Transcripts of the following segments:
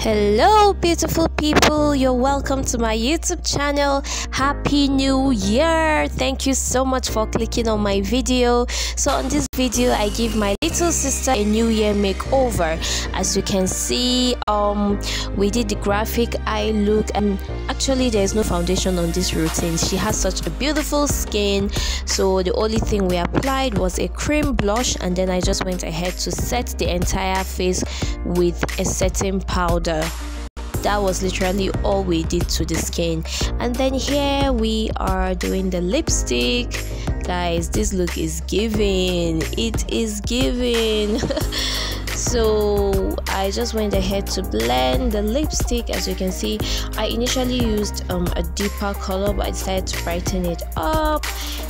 Hello, beautiful people. You're welcome to my YouTube channel. Happy New Year. Thank you so much for clicking on my video. So on this video, I give my little sister a New Year makeover. As you can see, we did the graphic eye look, and actually there's no foundation on this routine. She has such a beautiful skin, so the only thing we applied was a cream blush, and then I just went ahead to set the entire face with a setting powder. That was literally all we did to the skin. And then here we are doing the lipstick. Guys, this look is giving. It is giving. So I just went ahead to blend the lipstick. As you can see, I initially used a deeper color, but I decided to brighten it up.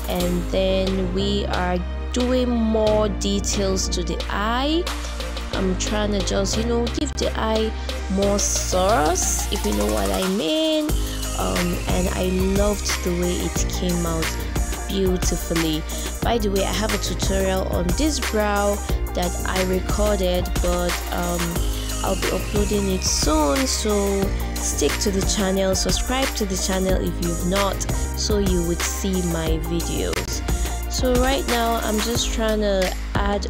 And then we are doing more details to the eye. I'm trying to just, give the eye more sauce, if you know what I mean. And I loved the way it came out beautifully. By the way, I have a tutorial on this brow that I recorded, but I'll be uploading it soon, so stick to the channel, subscribe to the channel if you've not, so you would see my videos. So right now I'm just trying to add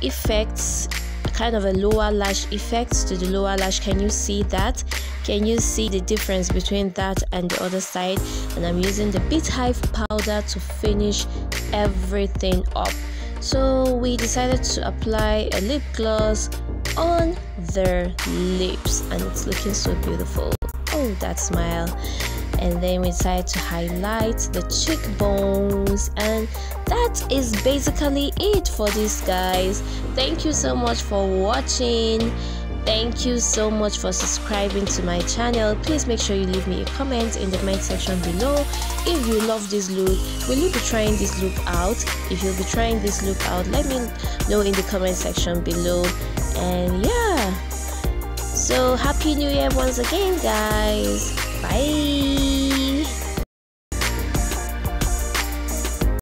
effects, kind of a lower lash effect to the lower lash. Can you see that? Can you see the difference between that and the other side? And I'm using the Beat Hive powder to finish everything up. So we decided to apply a lip gloss on their lips, and it's looking so beautiful. Oh, that smile. And then we decided to highlight the cheekbones, and that is basically it for this, guys. Thank you so much for watching. Thank you so much for subscribing to my channel. Please make sure you leave me a comment in the comment section below. If you love this look, will you be trying this look out? If you'll be trying this look out, let me know in the comment section below. And yeah, so happy new year once again, guys. Bye.